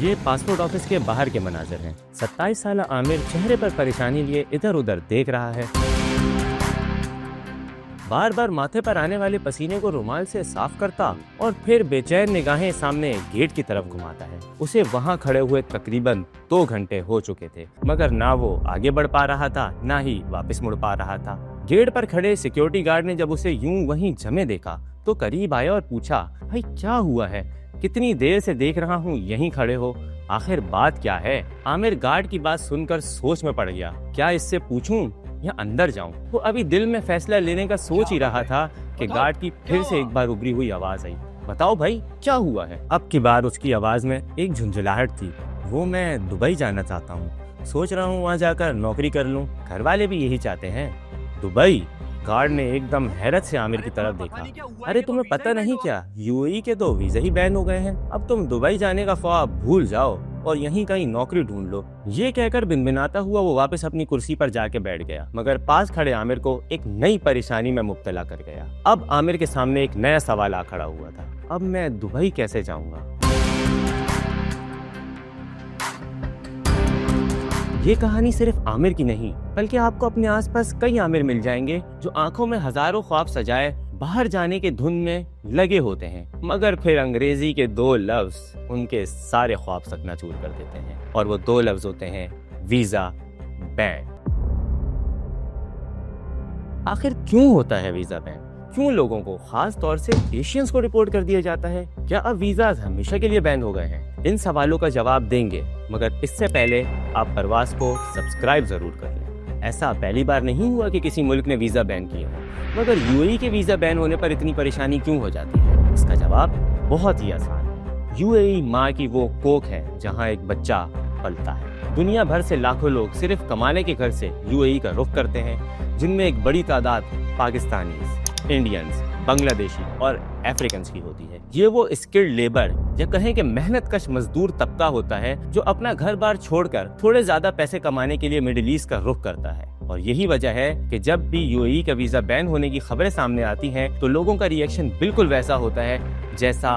ये passport office के बाहर के मनाजिर हैं। 27 साल आमिर चेहरे पर परेशानी लिए इधर उधर देख रहा है। बार बार माथे पर आने वाले पसीने को रुमाल से साफ करता और फिर बेचैन निगाहें सामने गेट की तरफ घुमाता है। उसे वहां खड़े हुए तकरीबन 2 घंटे हो चुके थे, मगर ना वो आगे बढ़ पा रहा था, ना ही वापस मुड़ पा रहा था। गेट पर खड़े सिक्योरिटी गार्ड ने जब उसे यूं वहीं जमे देखा तो करीब आया और पूछा, भाई क्या हुआ है? कितनी देर से देख रहा हूँ यहीं खड़े हो, आखिर बात क्या है? आमिर गार्ड की बात सुनकर सोच में पड़ गया, क्या इससे पूछूं या अंदर जाऊं? वो अभी दिल में फैसला लेने का सोच ही रहा था कि गार्ड की फिर से एक बार उभरी हुई आवाज आई, बताओ भाई क्या हुआ है? अब की बार उसकी आवाज में एक झुंझुलाहट थी। वो मैं दुबई जाना चाहता हूँ, सोच रहा हूँ वहाँ जाकर नौकरी कर लूँ, घर वाले भी यही चाहते हैं। दुबई? गार्ड ने एकदम हैरत से आमिर की तरफ देखा। अरे तुम्हें पता नहीं क्या, यूएई के तो वीजा ही बैन हो गए हैं। अब तुम दुबई जाने का ख्वाब भूल जाओ और यहीं कहीं नौकरी ढूंढ लो। ये कहकर बिनबिनाता हुआ वो वापस अपनी कुर्सी पर जाके बैठ गया, मगर पास खड़े आमिर को एक नई परेशानी में मुब्तला कर गया। अब आमिर के सामने एक नया सवाल आ खड़ा हुआ था, अब मैं दुबई कैसे जाऊंगा? ये कहानी सिर्फ आमिर की नहीं, बल्कि आपको अपने आसपास कई आमिर मिल जाएंगे जो आंखों में हजारों ख्वाब सजाए बाहर जाने के धुन में लगे होते हैं, मगर फिर अंग्रेजी के 2 लफ्ज उनके सारे ख्वाब चकनाचूर कर देते हैं। और वो 2 लफ्ज होते हैं वीजा बैन। आखिर क्यों होता है वीजा बैन? क्यों लोगों को, खास तौर से एशियंस को रिपोर्ट कर दिया जाता है? क्या अब वीजा हमेशा के लिए बैन हो गए हैं? इन सवालों का जवाब देंगे, मगर इससे पहले आप परवास को सब्सक्राइब जरूर कर लें। ऐसा पहली बार नहीं हुआ कि किसी मुल्क ने वीजा बैन किया है, मगर यूएई के वीजा बैन होने पर इतनी परेशानी क्यों हो जाती है? इसका जवाब बहुत ही आसान है। यूएई माँ की वो कोख है जहाँ एक बच्चा पलता है। दुनिया भर से लाखों लोग सिर्फ कमाने के घर से यूएई का रुख करते हैं, जिनमें एक बड़ी तादाद पाकिस्तानी, इंडियंस, बांग्लादेशी और अफ्रीकन की होती है। ये वो स्किल्ड लेबर या कहें कि मेहनत कश मजदूर तबका होता है जो अपना घर बार छोड़कर थोड़े ज्यादा पैसे कमाने के लिए मिडिल ईस्ट का रुख करता है। और यही वजह है कि जब भी यूएई का वीजा बैन होने की खबरें सामने आती हैं तो लोगों का रिएक्शन बिल्कुल वैसा होता है जैसा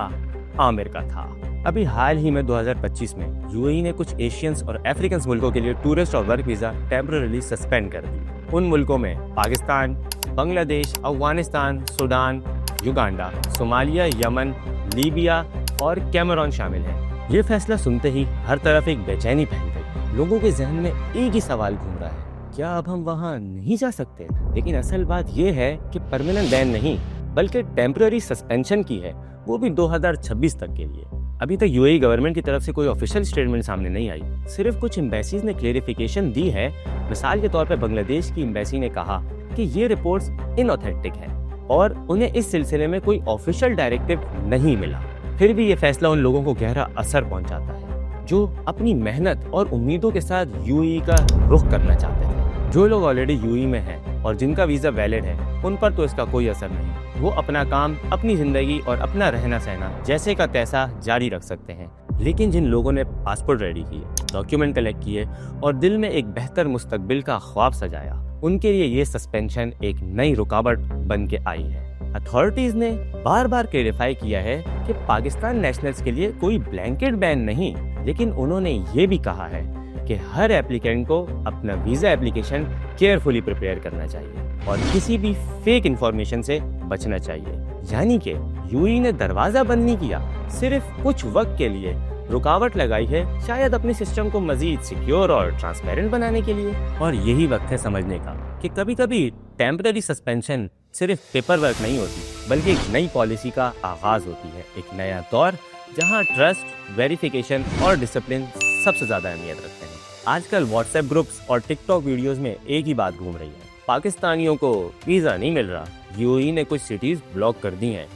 आमिर का था। अभी हाल ही में 2025 में यूएई ने कुछ एशियंस और अफ्रीकन मुल्कों के लिए टूरिस्ट और वर्क वीजा टेम्पररीली सस्पेंड कर दी। उन मुल्कों में Pakistan, Bangladesh, Afghanistan, Sudan, Uganda, Somalia, Yemen, Libya और कैमरून शामिल हैं। ये फैसला सुनते ही हर तरफ एक बेचैनी फैल गई। लोगों के जहन में एक ही सवाल घूम रहा है, क्या अब हम वहाँ नहीं जा सकते? लेकिन असल बात ये है कि परमानेंट बैन नहीं, बल्कि टेम्पररी सस्पेंशन की है, वो भी 2026 तक के लिए। अभी तक यूएई गवर्नमेंट की तरफ से कोई ऑफिशियल स्टेटमेंट सामने नहीं आई, सिर्फ कुछ एम्बेसीज ने क्लेरिफिकेशन दी है। मिसाल के तौर पर बांग्लादेश की एम्बेसी ने कहा कि ये रिपोर्ट्स इनऑथेंटिक है और उन्हें इस सिलसिले में कोई ऑफिशियल डायरेक्टिव नहीं मिला। फिर भी ये फैसला उन लोगों को गहरा असर पहुंचाता है जो अपनी मेहनत और उम्मीदों के साथ यूएई का रुख करना चाहते थे। जो लोग ऑलरेडी यूएई में हैं और जिनका वीजा वैलिड है, उन पर तो इसका कोई असर नहीं। वो अपना काम, अपनी जिंदगी और अपना रहना सहना जैसे का तैसा जारी रख सकते हैं। लेकिन जिन लोगों ने पासपोर्ट रेडी किए, डॉक्यूमेंट कलेक्ट किए और दिल में एक बेहतर मुस्तकबिल का ख्वाब सजाया, उनके लिए ये सस्पेंशन एक नई रुकावट बन के आई है। अथॉरिटीज ने बार बार क्लेरिफाई किया है कि पाकिस्तान नेशनल्स के लिए कोई ब्लैंकेट बैन नहीं, लेकिन उन्होंने ये भी कहा है कि हर एप्लीकेंट को अपना वीजा एप्लीकेशन केयरफुली प्रिपेयर करना चाहिए और किसी भी फेक इंफॉर्मेशन से बचना चाहिए। यानी कि यूएई ने दरवाजा बंद नहीं किया, सिर्फ कुछ वक्त के लिए रुकावट लगाई है, शायद अपने सिस्टम को मजीद सिक्योर और ट्रांसपेरेंट बनाने के लिए। और यही वक्त है समझने का कि कभी कभी टेम्पररी सस्पेंशन सिर्फ पेपर वर्क नहीं होती, बल्कि एक नई पॉलिसी का आगाज होती है, एक नया दौर जहां ट्रस्ट, वेरिफिकेशन और डिसिप्लिन सबसे ज्यादा अहमियत रखते हैं। आजकल व्हाट्सएप ग्रुप्स और टिकटॉक वीडियोस में एक ही बात घूम रही है, पाकिस्तानियों को वीजा नहीं मिल रहा, यूएई ने कुछ सिटीज ब्लॉक कर दी हैं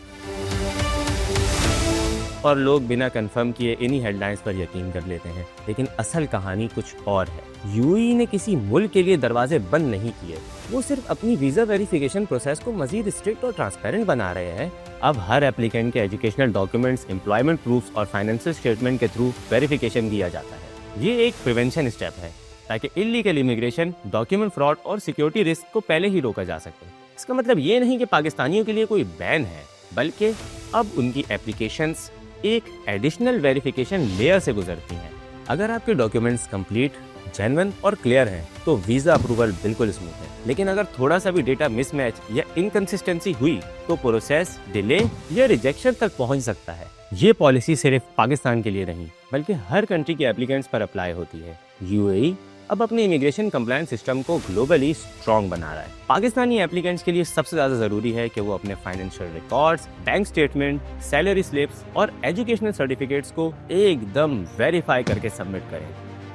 और लोग बिना कंफर्म किए इन्हीं हेडलाइंस पर यकीन कर लेते हैं। लेकिन असल कहानी कुछ और है। यूएई ने किसी मुल्क के लिए दरवाजे बंद नहीं किए, वो सिर्फ अपनी वीजा वेरिफिकेशन प्रोसेस को मजीद स्ट्रिक्ट और ट्रांसपेरेंट बना रहे हैं। अब हर एप्लीकेंट के एजुकेशनल डॉक्यूमेंट्स, एम्प्लॉयमेंट प्रूफ्स और फाइनेंशियल स्टेटमेंट के थ्रू वेरिफिकेशन किया जाता है। ये एक प्रिवेंशन स्टेप है ताकि इलीगल इमिग्रेशन, डॉक्यूमेंट फ्रॉड और सिक्योरिटी रिस्क को पहले ही रोका जा सके। इसका मतलब ये नहीं कि पाकिस्तानियों के लिए कोई बैन है, बल्कि अब उनकी एप्लीकेशंस, एक एडिशनल वेरिफिकेशन लेयर से गुजरती हैं। अगर आपके डॉक्यूमेंट्स कंप्लीट, जेन्युइन और क्लियर हैं तो वीज़ा अप्रूवल बिल्कुल स्मूथ है। लेकिन अगर थोड़ा सा भी डेटा मिसमैच या इनकंसिस्टेंसी हुई तो प्रोसेस डिले या रिजेक्शन तक पहुंच सकता है। ये पॉलिसी सिर्फ पाकिस्तान के लिए नहीं बल्कि हर कंट्री के एप्लीकेंट्स पर अप्लाई होती है। यूएई अब अपने इमिग्रेशन कंप्लायंस सिस्टम को ग्लोबली स्ट्रॉन्ग बना रहा है। पाकिस्तानी एप्लीकेंट्स के लिए सबसे ज़्यादा ज़रूरी है कि वो अपने financial records, bank statement, salary slips और एजुकेशनल सर्टिफिकेट्स को एकदम वेरीफाई करके सबमिट करें,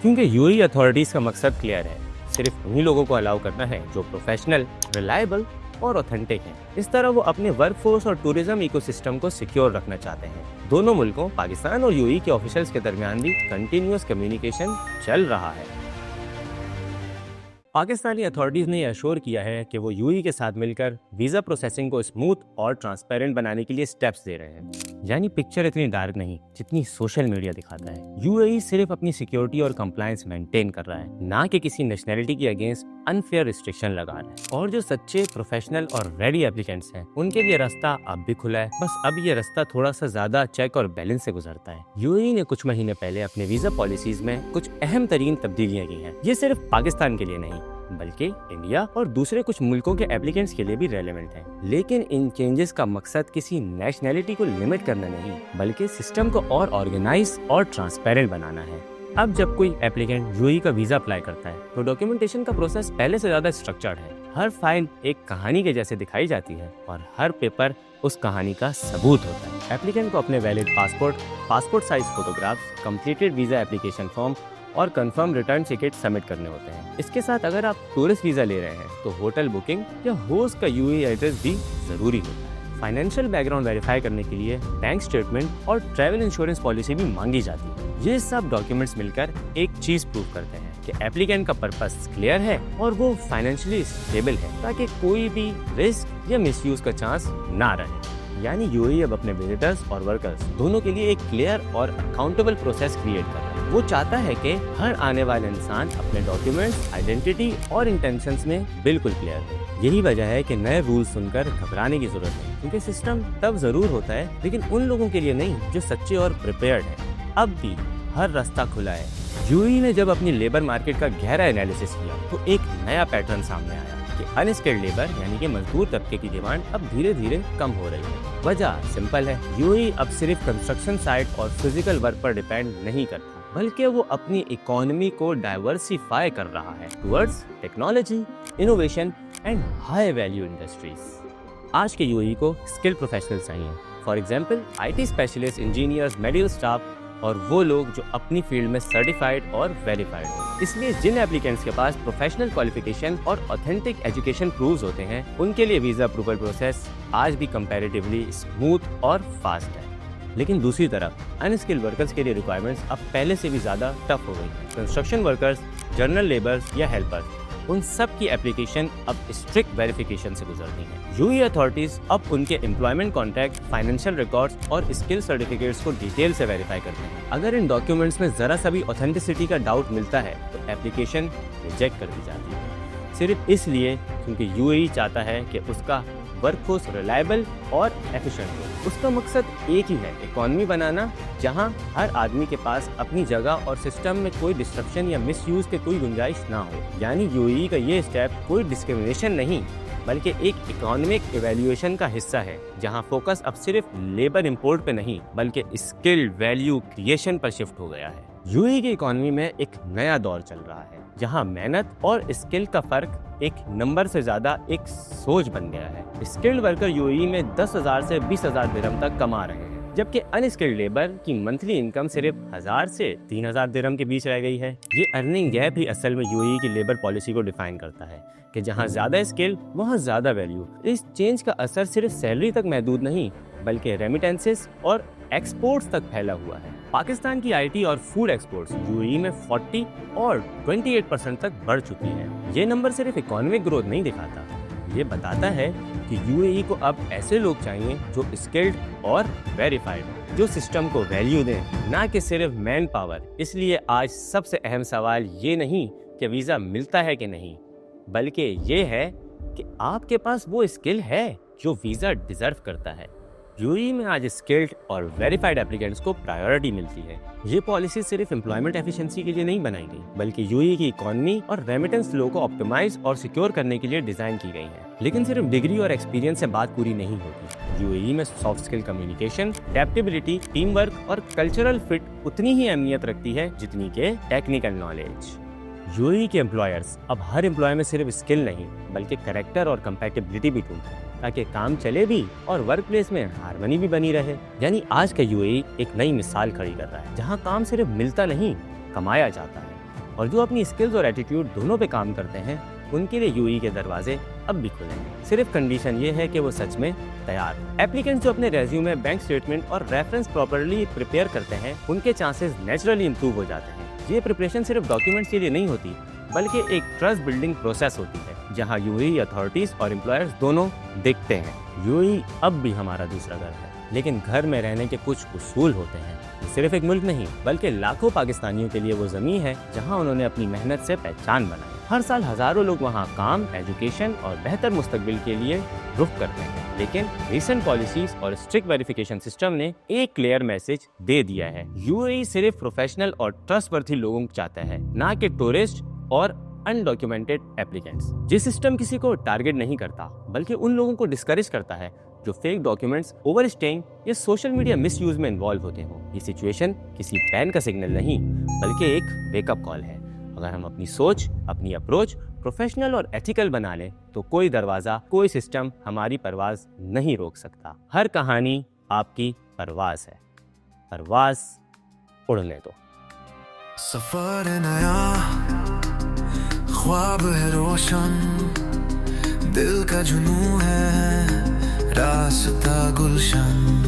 क्योंकि यूएई अथॉरिटीज़ का मकसद क्लियर है, सिर्फ उन्हीं लोगों को अलाउ करना है जो प्रोफेशनल, रिलायबल और ऑथेंटिक हैं। इस तरह वो अपने वर्कफोर्स और टूरिज्म इकोसिस्टम को सिक्योर रखना चाहते हैं। दोनों मुल्कों पाकिस्तान और यूएई के ऑफिशियल्स के दरमियान भी कंटिन्यूअस कम्युनिकेशन चल रहा है। पाकिस्तानी अथॉरिटीज़ ने अश्योर किया है कि वो यूएई के साथ मिलकर वीज़ा प्रोसेसिंग को स्मूथ और ट्रांसपेरेंट बनाने के लिए स्टेप्स दे रहे हैं। यानी पिक्चर इतनी डार्क नहीं जितनी सोशल मीडिया दिखाता है। यूएई सिर्फ अपनी सिक्योरिटी और कंप्लायंस मेंटेन कर रहा है, ना कि किसी नेशनैलिटी के अगेंस्ट अनफेयर रिस्ट्रिक्शन लगा रहा है। और जो सच्चे प्रोफेशनल और रेडी एप्लीकेंट्स हैं उनके लिए रास्ता अब भी खुला है, बस अब ये रास्ता थोड़ा सा ज्यादा चेक और बैलेंस से गुजरता है। यूएई ने कुछ महीने पहले अपने वीजा पॉलिसीज में कुछ अहम तरीन तब्दीलियां की हैं। ये सिर्फ पाकिस्तान के लिए नहीं बल्कि इंडिया और दूसरे कुछ मुल्कों के एप्लीकेंट्स के लिए भी रेलेवेंट है। लेकिन इन चेंजेस का मकसद किसी नेशनैलिटी को लिमिट करना नहीं बल्कि सिस्टम को और ऑर्गेनाइज और ट्रांसपेरेंट बनाना है। अब जब कोई एप्लीकेंट यूएई का वीजा अप्लाई करता है तो डॉक्यूमेंटेशन का प्रोसेस पहले से ज्यादा स्ट्रक्चर्ड है। हर फाइल एक कहानी के जैसे दिखाई जाती है और हर पेपर उस कहानी का सबूत होता है। एप्लीकेंट को अपने valid passport size photographs, completed visa application form और कंफर्म रिटर्न टिकट सबमिट करने होते हैं। इसके साथ अगर आप टूरिस्ट वीजा ले रहे हैं तो होटल बुकिंग या होस्ट का यूएई एड्रेस भी जरूरी होता है। फाइनेंशियल बैकग्राउंड वेरीफाई करने के लिए बैंक स्टेटमेंट और ट्रैवल इंश्योरेंस पॉलिसी भी मांगी जाती है। ये सब डॉक्यूमेंट्स मिलकर एक चीज प्रूव करते हैं कि एप्लीकेंट का पर्पस क्लियर है और वो फाइनेंशियली स्टेबल है, ताकि कोई भी रिस्क या मिसयूज का चांस ना रहे। यानी यूएई अब अपने विजिटर्स और वर्कर्स दोनों के लिए एक क्लियर और अकाउंटेबल प्रोसेस क्रिएट कर रहा है। वो चाहता है कि हर आने वाला इंसान अपने डॉक्यूमेंट्स, आइडेंटिटी और इंटेंशंस में बिल्कुल क्लियर हो। यही वजह है कि नए रूल्स सुनकर घबराने की जरूरत नहीं, क्योंकि सिस्टम तब जरूर होता है लेकिन उन लोगों के लिए नहीं जो सच्चे और प्रिपेयर्ड है। अब भी हर रास्ता खुला है। यूएई ने जब अपनी लेबर मार्केट का गहरा एनालिसिस किया तो एक नया पैटर्न सामने आया कि अनस्किल्ड लेबर यानी कि मजदूर तबके की डिमांड अब धीरे धीरे कम हो रही है। वजह सिंपल है, यूएई अब सिर्फ कंस्ट्रक्शन साइट और फिजिकल वर्क पर डिपेंड नहीं करता बल्कि वो अपनी इकोनॉमी को डाइवर्सिफाई कर रहा है towards technology, innovation and high value industries. आज के यूएई को स्किल्ड प्रोफेशनल्स चाहिए, for example IT specialist, engineers, medical staff और वो लोग जो अपनी फील्ड में सर्टिफाइड और वेरीफाइड हो। इसलिए जिन एप्लीकेंट्स के पास प्रोफेशनल क्वालिफिकेशन और ऑथेंटिक एजुकेशन प्रूव्स होते हैं उनके लिए वीजा अप्रूवल प्रोसेस आज भी कंपैरेटिवली स्मूथ और फास्ट है। लेकिन दूसरी तरफ अनस्किल्ड वर्कर्स के लिए रिक्वायरमेंट्स अब पहले से भी ज़्यादा टफ हो गई हैं। कंस्ट्रक्शन वर्कर्स, जनरल लेबर्स या हेल्पर्स, उन सब की एप्लीकेशन अब स्ट्रिक्ट वेरिफिकेशन से गुजरती है। यूएई अथॉरिटीज अब उनके एम्प्लॉयमेंट कॉन्ट्रैक्ट, फाइनेंशियल रिकॉर्ड्स और स्किल सर्टिफिकेट्स को डिटेल से वेरीफाई करते हैं। अगर इन डॉक्यूमेंट्स में जरा सा भी ऑथेंटिसिटी का डाउट मिलता है तो एप्लीकेशन रिजेक्ट कर दी जाती है, सिर्फ इसलिए क्योंकि यूएई चाहता है कि उसका वर्कफोर्स रिलायबल और एफिशिएंट हो। उसका मकसद एक ही है, इकोनॉमी बनाना जहां हर आदमी के पास अपनी जगह और सिस्टम में कोई डिस्ट्रप्शन या मिसयूज के कोई गुंजाइश ना हो। यानी यूएई का ये स्टेप कोई डिस्क्रिमिनेशन नहीं बल्कि एक इकोनॉमिक इवैल्यूएशन का हिस्सा है, जहां फोकस अब सिर्फ लेबर इंपोर्ट पे नहीं बल्कि स्किल्ड वैल्यू क्रिएशन पर शिफ्ट हो गया है। यूएई की इकोनॉमी में एक नया दौर चल रहा है जहां मेहनत और स्किल का फर्क एक नंबर से ज्यादा एक सोच बन गया है। स्किल्ड वर्कर यूएई में 10,000 से 20,000 दिरहम तक कमा रहे हैं, जबकि अनस्किल्ड लेबर की मंथली इनकम सिर्फ 1,000 से 3,000 दिरहम के बीच रह गई है। ये अर्निंग गैप ही असल में यूएई की लेबर पॉलिसी को डिफाइन करता है कि जहां ज्यादा स्किल वहां ज्यादा वैल्यू। इस चेंज का असर सिर्फ सैलरी तक महदूद नहीं बल्कि रेमिटेंसेस और एक्सपोर्ट्स तक फैला हुआ है। पाकिस्तान की आईटी और फूड एक्सपोर्ट्स यूएई में 40 और 28% तक बढ़ चुकी है। ये नंबर सिर्फ इकोनॉमिक ग्रोथ नहीं दिखाता, ये बताता है कि यूएई को अब ऐसे लोग चाहिए जो स्किल्ड और वेरीफाइड हो, जो सिस्टम को वैल्यू दें, ना कि सिर्फ मैन पावर। इसलिए आज सबसे अहम सवाल ये नहीं कि वीज़ा मिलता है कि नहीं, बल्कि ये है कि आपके पास वो स्किल है जो वीज़ा डिजर्व करता है। यूएई में आज स्किल्ड और वेरीफाइड एप्लीकेंट्स को प्रायोरिटी मिलती है। ये पॉलिसी सिर्फ एम्प्लॉयमेंट एफिशिएंसी के लिए नहीं बनाई गई, बल्कि यूएई की इकोनॉमी और रेमिटेंस फ्लो को ऑप्टिमाइज और सिक्योर करने के लिए डिजाइन की गई है। लेकिन सिर्फ डिग्री और एक्सपीरियंस से बात पूरी नहीं होती। यूएई में soft skill communication, adaptability, team work और कल्चरल फिट उतनी ही अहमियत रखती है जितनी के टेक्निकल नॉलेज। यूएई के एम्प्लॉयर्स अब हर एम्प्लॉय में सिर्फ स्किल नहीं बल्कि कैरेक्टर और कंपैटिबिलिटी भी ढूंढते हैं, ताकि काम चले भी और वर्क प्लेस में हार्मनी भी बनी रहे। यानी आज का यूएई एक नई मिसाल खड़ी कर रहा है, जहां काम सिर्फ मिलता नहीं, कमाया जाता है। और जो अपनी स्किल्स और एटीट्यूड दोनों पे काम करते हैं, उनके लिए यूएई के दरवाजे अब भी खुले हैं। सिर्फ कंडीशन ये है कि वो सच में तैयार हो। एप्लीकेंट्स जो अपने रेज्यूमे, बैंक स्टेटमेंट और रेफरेंस प्रॉपर्ली प्रिपेयर करते हैं, उनके चांसेस नेचुरली इंप्रूव हो जाते हैं। ये प्रिपरेशन सिर्फ डॉक्यूमेंट्स के लिए नहीं होती, बल्कि एक ट्रस्ट बिल्डिंग प्रोसेस होती है, जहां यूएई अथॉरिटीज और एम्प्लॉयर्स दोनों देखते हैं यूएई अब भी हमारा दूसरा घर है। लेकिन घर में रहने के कुछ उसूल होते हैं। ये सिर्फ एक मुल्क नहीं, बल्कि लाखों पाकिस्तानियों के लिए वो जमीन है जहां उन्होंने अपनी मेहनत से पहचान बनाई। हर साल हजारों लोग वहां काम, एजुकेशन और बेहतर मुस्तकबिल के लिए रुख करते हैं। लेकिन रिसेंट पॉलिसीज और स्ट्रिक्ट वेरिफिकेशन सिस्टम ने एक क्लियर मैसेज दे दिया है। यूएई सिर्फ प्रोफेशनल और ट्रस्टवर्थी लोगों को चाहता है, ना कि टूरिस्ट और अनडॉक्यूमेंटेड एप्लीकेंट्स। ये सिस्टम किसी को टारगेट नहीं करता, बल्कि उन लोगों को डिस्करेज करता है जो फेक डॉक्यूमेंट्स, ओवरस्टेइंग या सोशल मीडिया मिसयूज में इन्वॉल्व होते हो। ये सिचुएशन किसी बैन का सिग्नल नहीं, बल्कि एक वेकअप कॉल है। अगर हम अपनी सोच, अपनी अप्रोच प्रोफेशनल और एथिकल बना लें, तो कोई दरवाजा, कोई सिस्टम हमारी परवाज नहीं रोक सकता। हर कहानी आपकी परवाज है, परवाज उड़ने दो। सफर नया, ख्वाब है रोशन, दिल का जुनून है, रास्ता गुलशन।